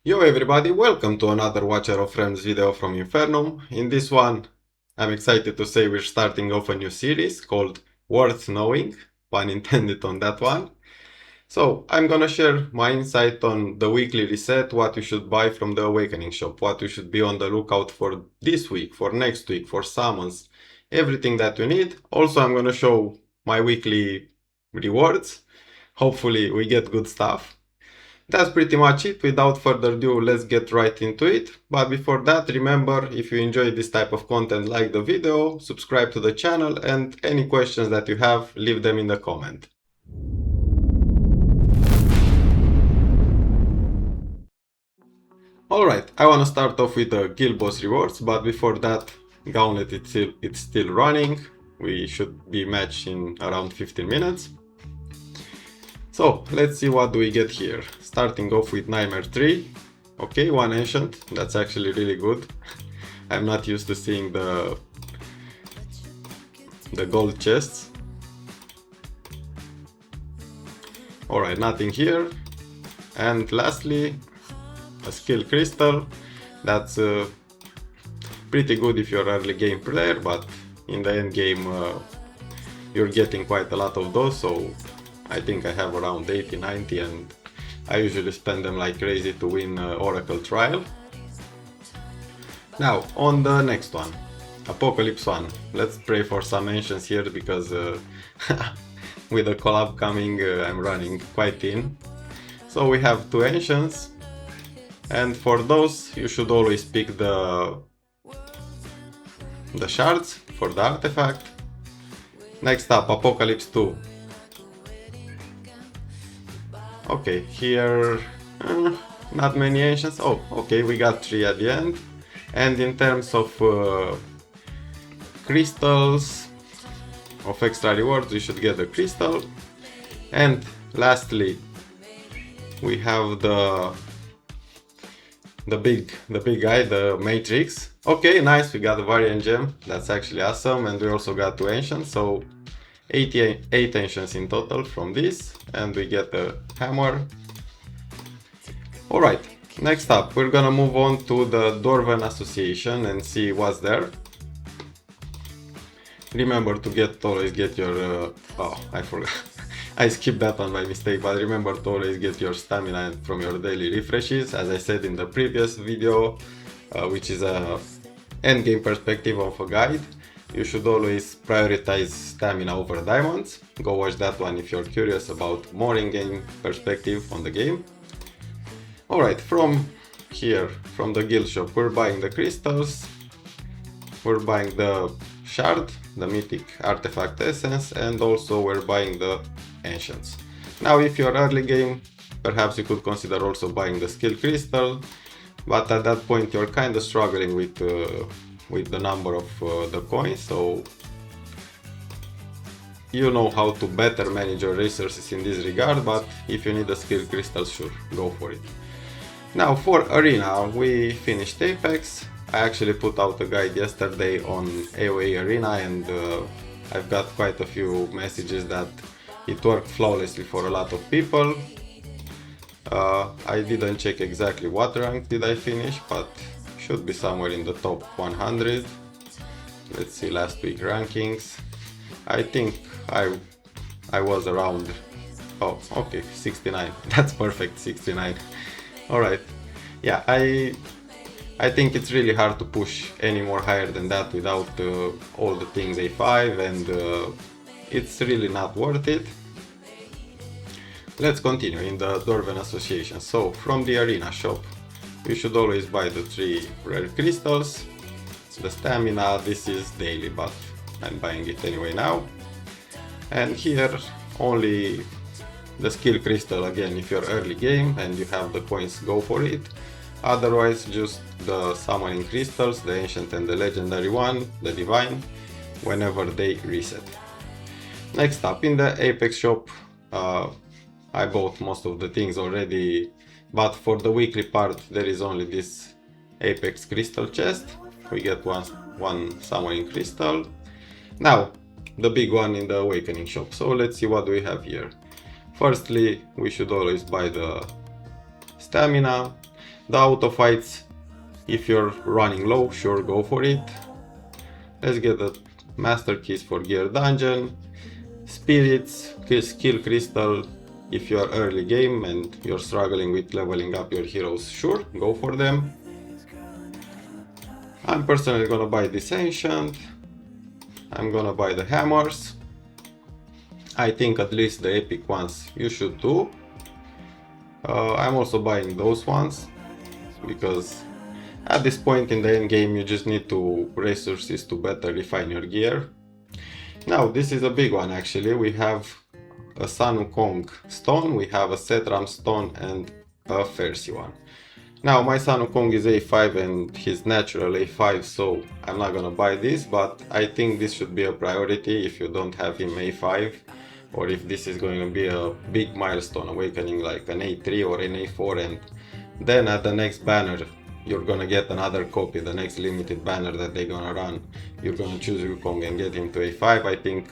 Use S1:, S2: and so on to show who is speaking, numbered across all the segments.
S1: Yo everybody, welcome to another Watcher of Realms video from Infernum. In this one, I'm excited to say we're starting off a new series called Worth Knowing, pun intended on that one. So, I'm gonna share my insight on the weekly reset, what you should buy from the Awakening shop, what you should be on the lookout for this week, for next week, for summons, everything that you need. Also, I'm gonna show my weekly rewards. Hopefully we get good stuff. That's pretty much it. Without further ado, let's get right into it. But before that, remember, if you enjoy this type of content, like the video, subscribe to the channel, and any questions that you have, leave them in the comment. Alright, I want to start off with the guild boss rewards, but before that, Gauntlet it's still running. We should be matched in around 15 minutes. So, let's see what do we get here. Starting off with Nightmare 3. Okay, one Ancient. That's actually really good. I'm not used to seeing the gold chests. Alright, nothing here. And lastly, a Skill Crystal. That's pretty good if you're early game player, but in the end game you're getting quite a lot of those, so I think I have around 80, 90, and I usually spend them like crazy to win Oracle Trial. Now, on the next one, Apocalypse 1. Let's pray for some Ancients here because with the collab coming, I'm running quite thin. So we have two Ancients, and for those you should always pick the shards for the artifact. Next up, Apocalypse 2. Okay, here not many Ancients. Oh, okay, we got 3 at the end. And in terms of crystals, of extra rewards, you should get a crystal. And lastly, we have the big guy, the Matrix. Okay, nice, we got a variant gem. That's actually awesome. And we also got 2 Ancients, so 8 Ancients in total from this, and we get a hammer. Alright, next up we're gonna move on to the Dwarven Association and see what's there. Remember to always get your oh, I forgot. I skipped that one by mistake, but remember to always get your stamina from your daily refreshes, as I said in the previous video, which is a endgame perspective of a guide. You should always prioritize stamina over diamonds. Go watch that one if you're curious about more in-game perspective on the game. Alright, from here, from the guild shop, we're buying the crystals, we're buying the shard, the mythic artifact essence, and also we're buying the ancients. Now if you're early game, perhaps you could consider also buying the skill crystal, but at that point you're kind of struggling with the number of the coins, so you know how to better manage your resources in this regard, but if you need a skill crystal, sure, go for it. Now for Arena, we finished Apex. I actually put out a guide yesterday on AoE Arena, and I've got quite a few messages that it worked flawlessly for a lot of people. I didn't check exactly what rank did I finish, but should be somewhere in the top 100. Let's see last week rankings. I think I was around, oh okay, 69. That's perfect, 69. Alright, yeah, I think it's really hard to push any more higher than that without all the things A5, and it's really not worth it. Let's continue in the Dwarven Association. So from the Arena shop, you should always buy the 3 rare crystals. The stamina, this is daily, but I'm buying it anyway now. And here only the skill crystal, again, if you're early game and you have the coins, go for it. Otherwise, just the summoning crystals, the ancient and the legendary one, the divine, whenever they reset. Next up, in the Apex shop, I bought most of the things already, but for the weekly part there is only this Apex crystal chest. We get one summoning crystal. Now, the big one in the Awakening shop. So let's see what we have here. Firstly, we should always buy the stamina. The auto fights, if you're running low, sure, go for it. Let's get the master keys for gear dungeon. Spirits, skill crystal, if you're early game and you're struggling with leveling up your heroes, sure, go for them. I'm personally gonna buy this ancient. I'm gonna buy the hammers. I think at least the epic ones you should do. I'm also buying those ones because at this point in the end game you just need resources to better refine your gear. Now this is a big one actually. We have a Sun Wukong stone, we have a Setram stone and a Fersi one. Now my Sun Wukong is A5 and his natural A5, so I'm not gonna buy this, but I think this should be a priority if you don't have him A5, or if this is going to be a big milestone awakening like an A3 or an A4, and then at the next banner you're gonna get another copy, the next limited banner that they're gonna run, you're gonna choose Wukong and get him to A5. I think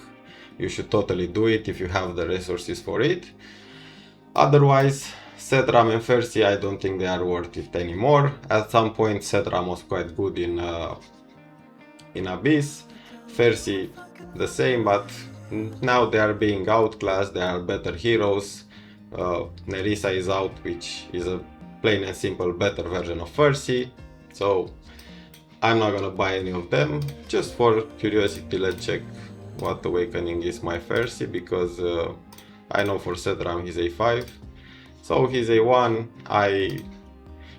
S1: you should totally do it if you have the resources for it. Otherwise, Setram and Fersi, I don't think they are worth it anymore. At some point Setram was quite good in Abyss, Fersi the same, but now they are being outclassed, they are better heroes. Nerissa is out, which is a plain and simple better version of Fersi, so I'm not gonna buy any of them. Just for curiosity, let's check what awakening is my Fersi, because I know for Setram he's A5, so he's A1.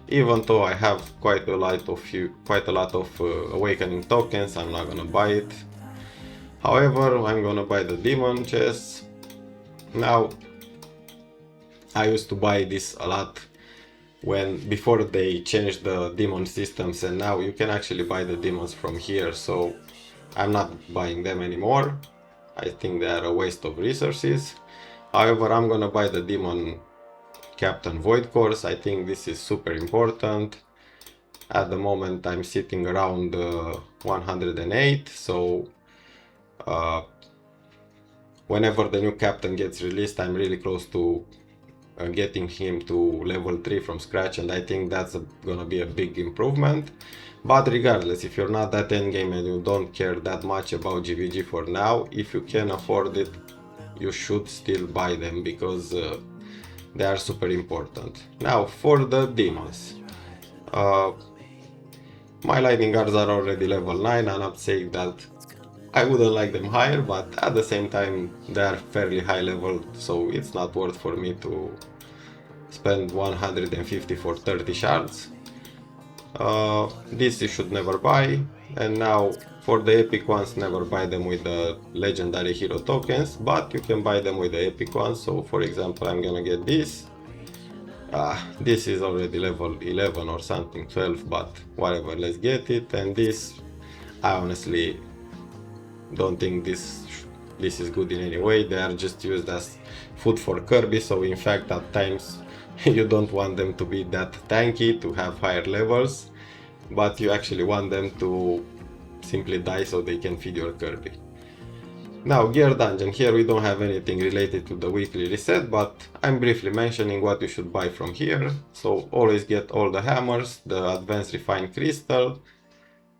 S1: Even though I have quite a lot of awakening tokens, I'm not gonna buy it. However, I'm gonna buy the demon chests. Now, I used to buy this a lot before they changed the demon systems, and now you can actually buy the demons from here, so I'm not buying them anymore. I think they are a waste of resources. However, I'm gonna buy the demon Captain Void Course. I think this is super important. At the moment I'm sitting around 108, so whenever the new captain gets released, I'm really close to getting him to level 3 from scratch, and I think that's gonna be a big improvement. But regardless, if you're not that endgame and you don't care that much about GVG for now, if you can afford it, you should still buy them, because they are super important. Now for the demons, my lightning guards are already level 9. I'm not saying that I wouldn't like them higher, but at the same time they are fairly high level, so it's not worth for me to spend 150 for 30 shards. This you should never buy. And now for the epic ones, never buy them with the legendary hero tokens, but you can buy them with the epic ones. So for example, I'm gonna get this. This is already level 11 or something, 12, but whatever, let's get it. And this, I honestly don't think this is good in any way. They are just used as food for Kirby, so in fact at times you don't want them to be that tanky, to have higher levels, but you actually want them to simply die so they can feed your Kirby. Now gear dungeon, here we don't have anything related to the weekly reset, but I'm briefly mentioning what you should buy from here. So always get all the hammers, the advanced refined crystal.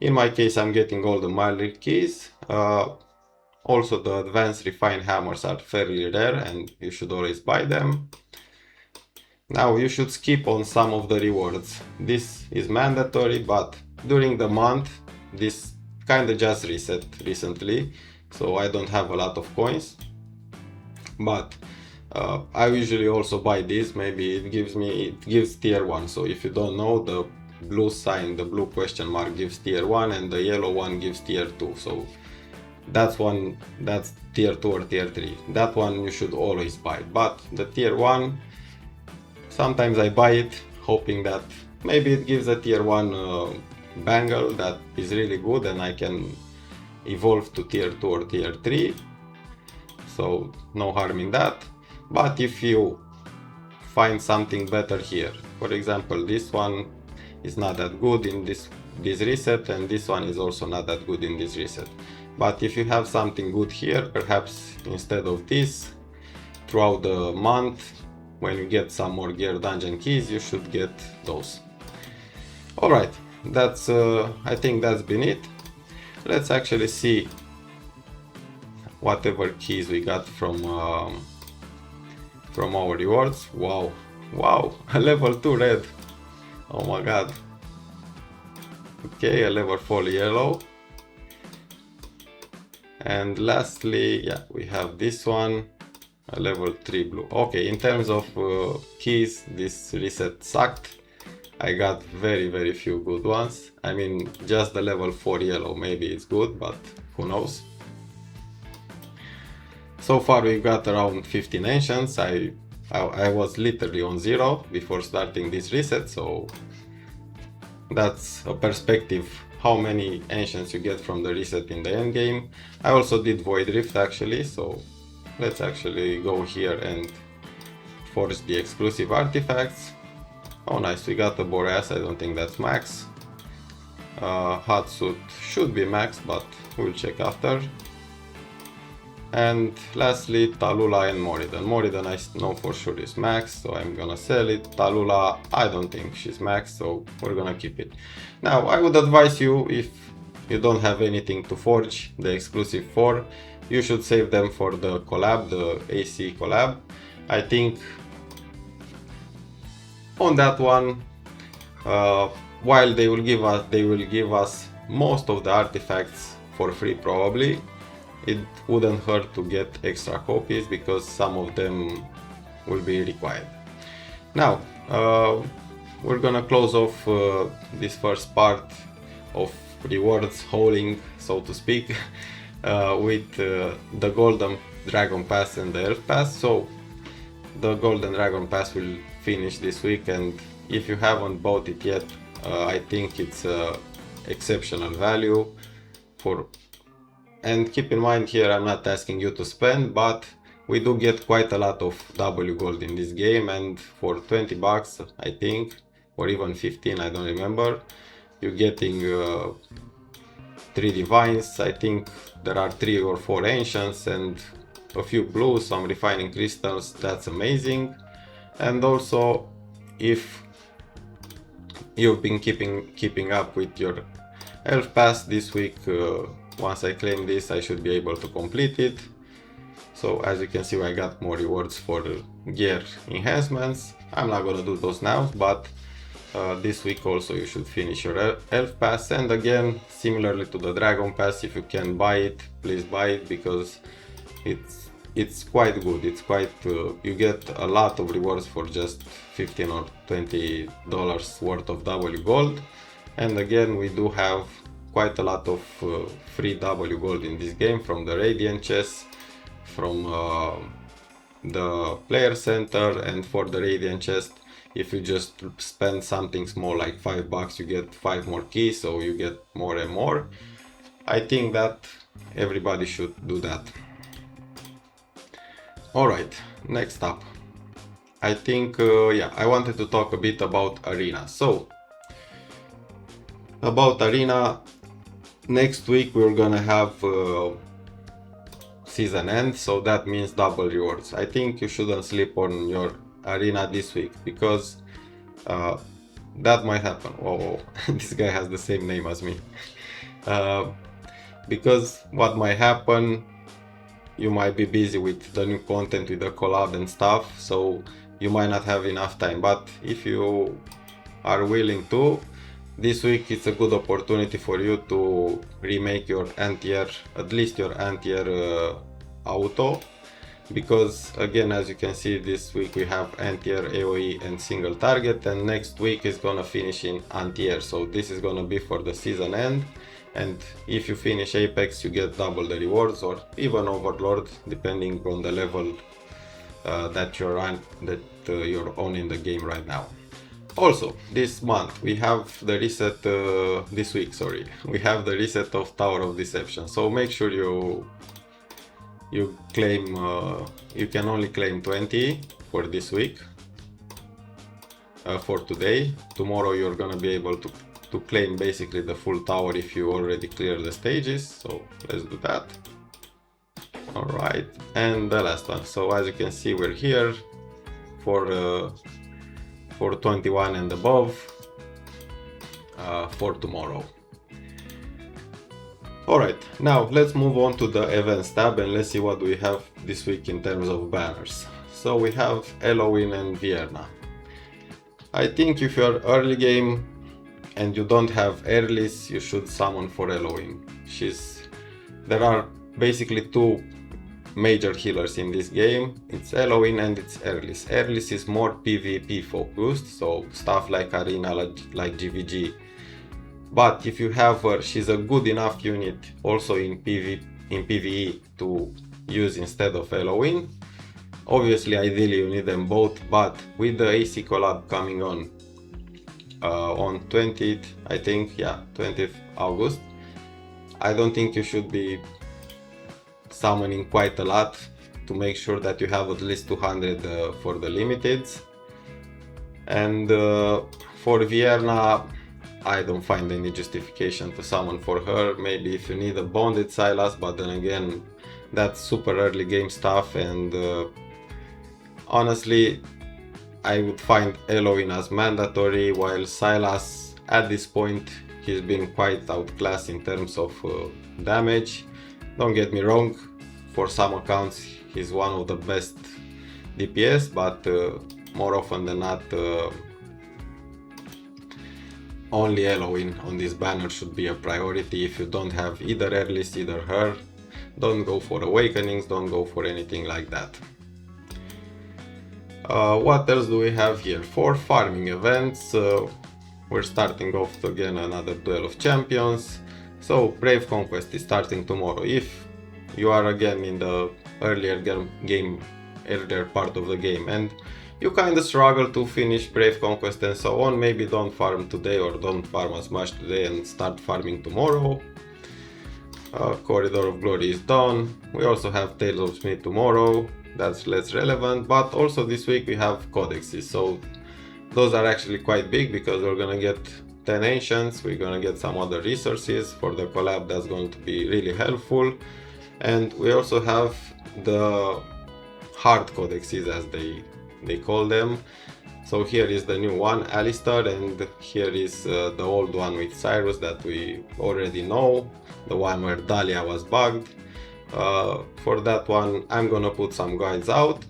S1: In my case I'm getting all the Marlick keys. Also the advanced refined hammers are fairly rare and you should always buy them. Now you should skip on some of the rewards. This is mandatory, but during the month this kinda just reset recently, so I don't have a lot of coins. But I usually also buy this. Maybe it gives tier 1. So if you don't know, the blue sign, the blue question mark gives tier 1 and the yellow one gives tier 2. So that's tier 2 or tier 3. That one you should always buy. But the tier 1, sometimes I buy it hoping that maybe it gives a tier 1 bangle that is really good and I can evolve to tier 2 or tier 3. So no harm in that. But if you find something better here, for example this one is not that good in this reset, and this one is also not that good in this reset. But if you have something good here, perhaps instead of this, throughout the month when you get some more gear dungeon keys, you should get those. Alright, that's I think that's been it. Let's actually see whatever keys we got from our rewards. Wow, wow, a level 2 red. Oh my god. Okay, a level 4 yellow. And lastly, yeah, we have this one, a level 3 blue. Okay, in terms of keys, this reset sucked. I got very few good ones. I mean, just the level 4 yellow maybe it's good, but who knows. So far we got around 15 ancients. I was literally on 0 before starting this reset, so that's a perspective how many ancients you get from the reset in the end game. I also did Void Rift actually, so let's actually go here and forge the exclusive artifacts. Oh nice, we got the Boreas, I don't think that's max. Hot suit should be max, but we'll check after. And lastly, Tallulah and Moridon. Moridon I know for sure is max, so I'm gonna sell it. Tallulah, I don't think she's max, so we're gonna keep it. Now, I would advise you, if you don't have anything to forge, the exclusive 4, you should save them for the collab, the AC collab. I think on that one, while they will give us most of the artifacts for free probably, it wouldn't hurt to get extra copies because some of them will be required. Now, we're gonna close off this first part of rewards hauling, so to speak, with the Golden Dragon Pass and the Elf Pass. So, the Golden Dragon Pass will finish this week, and if you haven't bought it yet, I think it's exceptional value for. And keep in mind here, I'm not asking you to spend, but we do get quite a lot of W gold in this game, and for 20 bucks, I think, or even 15, I don't remember, you're getting 3 divines. I think there are 3 or 4 ancients and a few blues, some refining crystals. That's amazing. And also, if you've been keeping up with your Elf Pass this week, once I claim this, I should be able to complete it. So as you can see, I got more rewards for gear enhancements. I'm not gonna do those now, but this week also you should finish your Elf Pass. And again, similarly to the Dragon Pass, if you can buy it, please buy it, because it's quite good. It's quite you get a lot of rewards for just $15 or $20 worth of W gold. And again, we do have quite a lot of free W gold in this game, from the Radiant chests, from the player center, and for the Radiant chest, if you just spend something small like $5, you get 5 more keys, so you get more and more. I think that everybody should do that. Alright, next up, I think, yeah, I wanted to talk a bit about Arena. So, about Arena, next week we're gonna have season end, so that means double rewards. I think you shouldn't sleep on your Arena this week, because that might happen. Oh, this guy has the same name as me. Because what might happen, you might be busy with the new content, with the collab and stuff, so you might not have enough time. But if you are willing to, this week it's a good opportunity for you to remake your anti-air, at least your anti-air auto, because again, as you can see, this week we have anti-air, AoE and single target, and next week is gonna finish in anti-air. So this is gonna be for the season end, and if you finish Apex, you get double the rewards, or even Overlord, depending on the level that you're on in the game right now. Also, this month we have the reset, this week, sorry, we have the reset of Tower of Deception. So make sure you claim, you can only claim 20 for this week, for today. Tomorrow you're gonna be able to claim basically the full tower if you already clear the stages. So let's do that. Alright, and the last one. So as you can see, we're here for 21 and above. for tomorrow. Alright, now let's move on to the events tab and let's see what we have this week in terms of banners. So we have Halloween and Vienna. I think if you're early game and you don't have Earlys, you should summon for Halloween. There are basically two major healers in this game. It's Halloween and it's Earlys. Earlys is more PvP focused, so stuff like Arena, like GVG. But if you have her, she's a good enough unit also in PvE to use instead of Halloween. Obviously, ideally you need them both, but with the AC collab coming on 20th, I think, yeah, 20th August, I don't think you should be summoning quite a lot to make sure that you have at least 200 for the limiteds. And for Vienna, I don't find any justification to summon for her. Maybe if you need a bonded Silas, but then again, that's super early game stuff, and honestly, I would find Halloween as mandatory, while Silas, at this point, he's been quite outclassed in terms of damage. Don't get me wrong, for some accounts he's one of the best DPS, but more often than not, only Halloween on this banner should be a priority. If you don't have either Earlys, either her, don't go for Awakenings, don't go for anything like that. What else do we have here? For farming events, we're starting off again another Duel of Champions. So Brave Conquest is starting tomorrow. If you are again in the earlier part of the game and you kind of struggle to finish Brave Conquest and so on, maybe don't farm today or don't farm as much today and start farming tomorrow. Corridor of Glory is done. We also have Tales of Smith tomorrow, that's less relevant, but also this week we have codexes, so those are actually quite big because we're gonna get 10 ancients, we're gonna get some other resources for the collab, that's going to be really helpful. And we also have the hard codexes, as they call them. So here is the new one, Alistair, and here is the old one with Cyrus that we already know, the one where Dahlia was bugged. For that one I'm gonna put some guides out.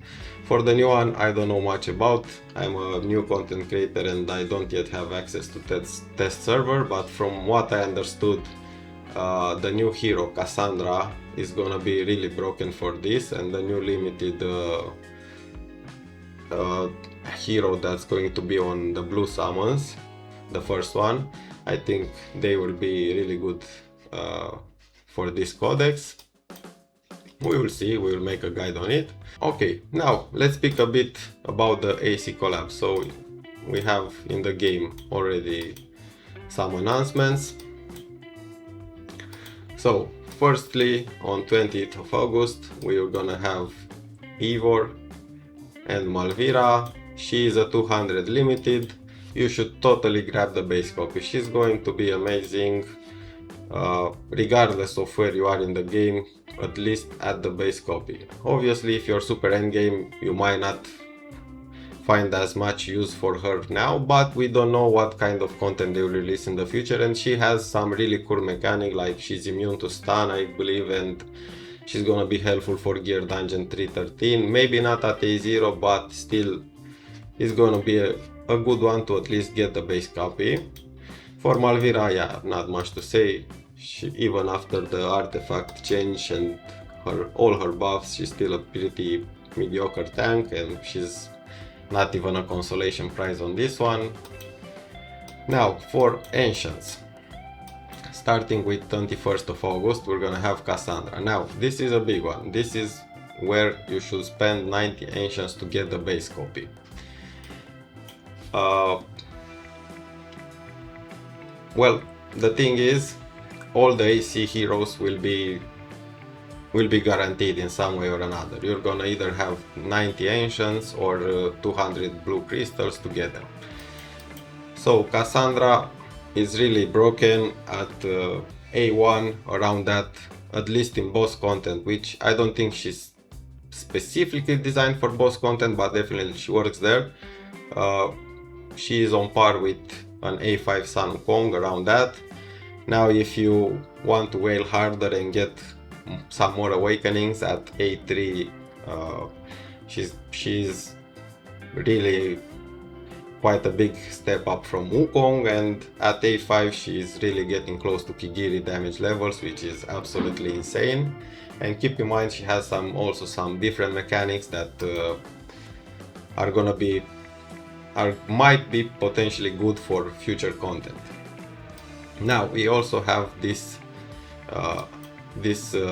S1: For the new one, I don't know much about. I'm a new content creator and I don't yet have access to test server, but from what I understood, the new hero Cassandra is gonna be really broken for this, and the new limited hero that's going to be on the blue summons, the first one, I think they will be really good for this codex. We will see, we will make a guide on it. Okay, now let's speak a bit about the AC collab. So we have in the game already some announcements. So firstly, on 20th of August, we are gonna have Ivor and Malvira. She is a 200 limited. You should totally grab the base copy. She's going to be amazing, regardless of where you are in the game, at least at the base copy. Obviously, if you're super endgame, you might not find as much use for her now, but we don't know what kind of content they will release in the future, and she has some really cool mechanic, like she's immune to stun, I believe, and she's gonna be helpful for Gear Dungeon 313. Maybe not at A0, but still it's gonna be a good one to at least get the base copy. For Malvira, yeah, not much to say. Even after the artifact change and all her buffs, she's still a pretty mediocre tank, and she's not even a consolation prize on this one. Now for Ancients, starting with 21st of August, we're gonna have Cassandra. Now this is a big one. This is where you should spend 90 Ancients to get the base copy. Well, the thing is, all the AC heroes will be guaranteed in some way or another. You're gonna either have 90 ancients or 200 blue crystals to get them. So Cassandra is really broken at A1, around that, at least in boss content, which I don't think she's specifically designed for boss content, but definitely she works there. She is on par with an A5 Sun Wukong around that. Now if you want to wail harder and get some more awakenings at A3, she's really quite a big step up from Wukong, and at A5 she's really getting close to Kigiri damage levels, which is absolutely insane. And keep in mind she has also some different mechanics that might be potentially good for future content. Now we also have this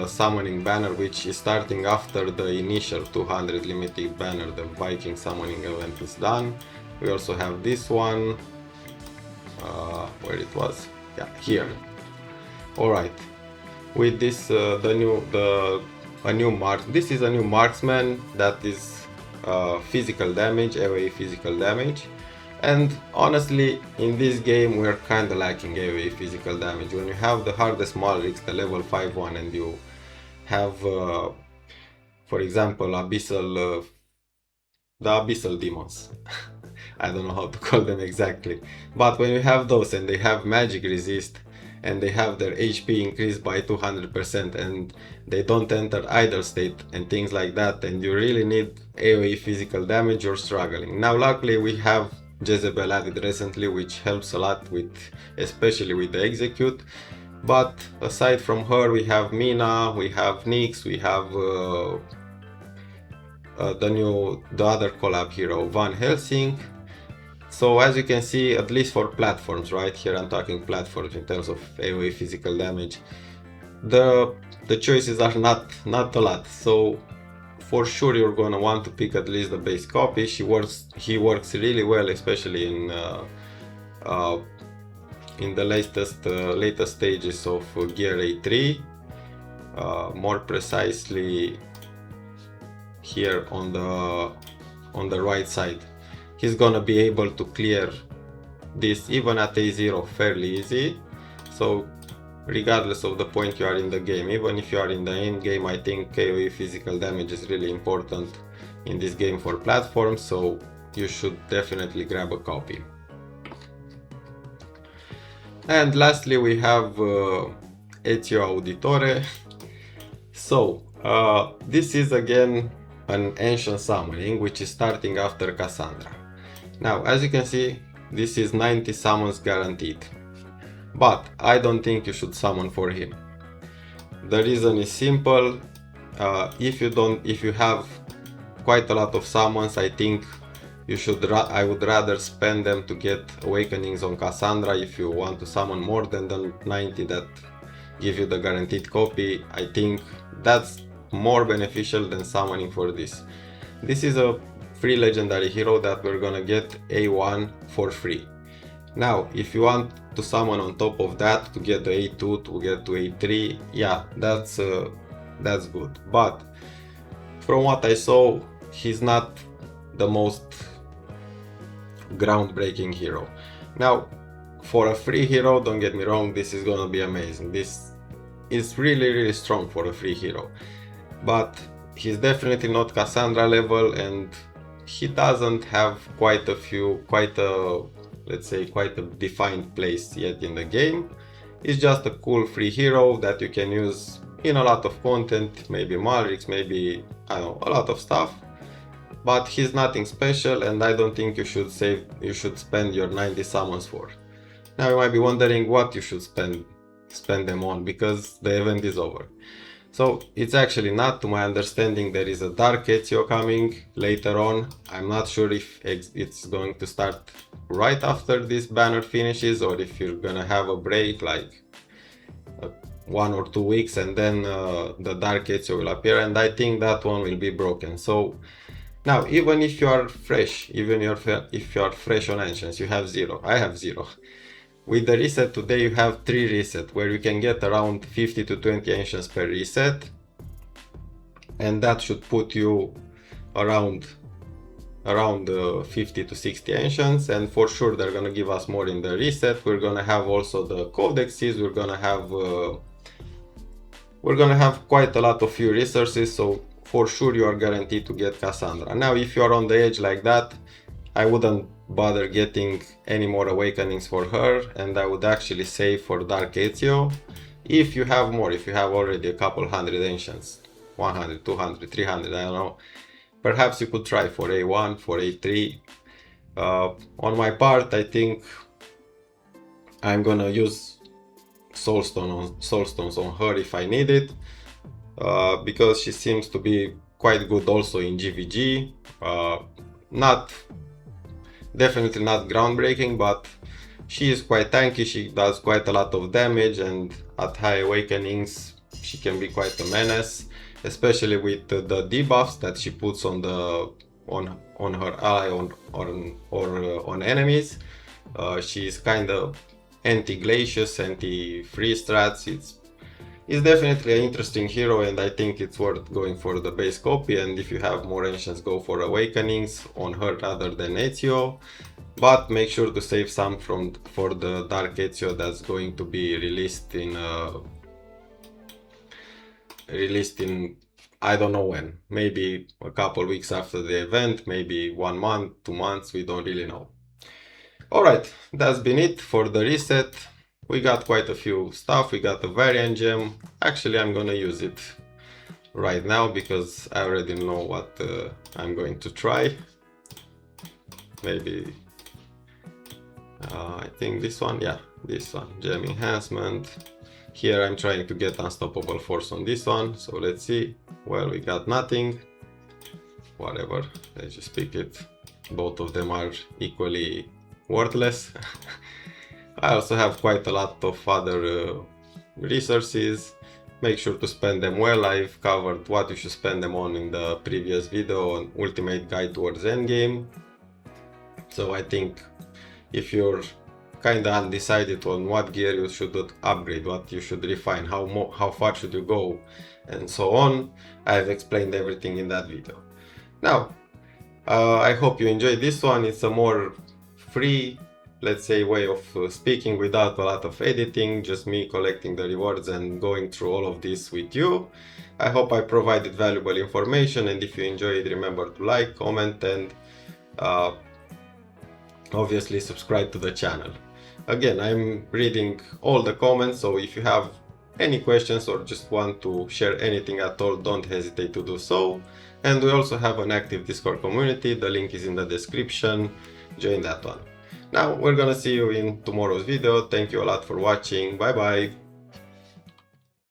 S1: summoning banner, which is starting after the initial 200 limited banner, the Viking summoning event is done. We also have this one, where it was, yeah, here. Alright, with this this is a new marksman that is physical damage, AoE physical damage. And honestly, in this game we're kinda lacking AoE physical damage. When you have the hardest Malrics, the level 5-1, and you have, for example, the Abyssal Demons. I don't know how to call them exactly. But when you have those and they have magic resist, and they have their HP increased by 200%, and they don't enter idle state and things like that, and you really need AoE physical damage, you're struggling. Now luckily we have Jezebel added recently, which helps a lot especially with the execute. But aside from her, we have Mina, we have Nyx, we have the other collab hero, Van Helsing. So as you can see, at least for platforms, right here I'm talking platforms in terms of AoE physical damage, the choices are not a lot. So for sure you're gonna want to pick at least the base copy. He works really well, especially in the latest stages of Gear A3. More precisely here on the right side. He's gonna be able to clear this even at A0 fairly easy. So regardless of the point you are in the game, even if you are in the end game, I think AoE physical damage is really important in this game for platforms, so you should definitely grab a copy. And lastly we have Ezio Auditore. So this is again an ancient summoning which is starting after Cassandra. Now as you can see, this is 90 summons guaranteed, but I don't think you should summon for him. The reason is simple. If you have quite a lot of summons, I think I would rather spend them to get awakenings on Cassandra. If you want to summon more than the 90 that give you the guaranteed copy, I think that's more beneficial than summoning for this. This is a free legendary hero that we're gonna get A1 for free. Now if you want to summon on top of that to get the A2, to get to A3, yeah, that's good. But from what I saw, he's not the most groundbreaking hero. Now for a free hero, don't get me wrong, this is gonna be amazing. This is really strong for a free hero, but he's definitely not Cassandra level, and he doesn't have quite a defined place yet in the game. It's just a cool free hero that you can use in a lot of content, maybe Malrics, maybe, I don't know, a lot of stuff. But he's nothing special, and I don't think you should spend your 90 summons for. Now you might be wondering what you should spend them on, because the event is over. So it's actually not, to my understanding, there is a Dark Ezio coming later on. I'm not sure if it's going to start right after this banner finishes, or if you're gonna have a break like 1 or 2 weeks, and then the Dark Ezio will appear, and I think that one will be broken. So now, even if you are fresh, if you are fresh on Ancients, you have 0, I have 0. With the reset today you have 3 reset, where you can get around 50 to 20 Ancients per reset, and that should put you around 50 to 60 Ancients, and for sure they're gonna give us more in the reset. We're gonna have also the codexes, we're gonna have quite a lot of few resources, so for sure you are guaranteed to get Cassandra. Now if you are on the edge like that, I wouldn't bother getting any more awakenings for her, and I would actually save for Dark Ezio. If you have more, if you have already a couple hundred ancients, 100, 200, 300, I don't know, perhaps you could try for A1, for A3. On my part, I think I'm gonna use soulstones on her if I need it, because she seems to be quite good also in GVG. Definitely not groundbreaking, but she is quite tanky, she does quite a lot of damage, and at high awakenings she can be quite a menace, especially with the debuffs that she puts on her ally or on enemies. She is kind of anti-glacius, anti-freeze strats. It's definitely an interesting hero, and I think it's worth going for the base copy, and if you have more ancients, go for awakenings on her rather than Ezio. But make sure to save some for the Dark Ezio that's going to be released in I don't know when, maybe a couple weeks after the event, maybe 1 month, 2 months, we don't really know. Alright, that's been it for the reset. We got quite a few stuff, we got a variant gem. Actually, I'm gonna use it right now because I already know what I'm going to try. Maybe, I think this one, yeah, this one, gem enhancement. Here I'm trying to get unstoppable force on this one, so let's see. Well, we got nothing. Whatever, let's just pick it. Both of them are equally worthless. I also have quite a lot of other resources. Make sure to spend them well. I've covered what you should spend them on in the previous video on Ultimate Guide towards Endgame. So I think if you're kinda undecided on what gear you should upgrade, what you should refine, how far should you go, and so on, I've explained everything in that video. Now, I hope you enjoyed this one. It's a more free, let's say, way of speaking without a lot of editing, just me collecting the rewards and going through all of this with you. I hope I provided valuable information, and if you enjoyed, remember to like, comment, and obviously subscribe to the channel. Again, I'm reading all the comments, so if you have any questions or just want to share anything at all, don't hesitate to do so. And we also have an active Discord community, the link is in the description, join that one. Now we're gonna see you in tomorrow's video. Thank you a lot for watching, bye bye!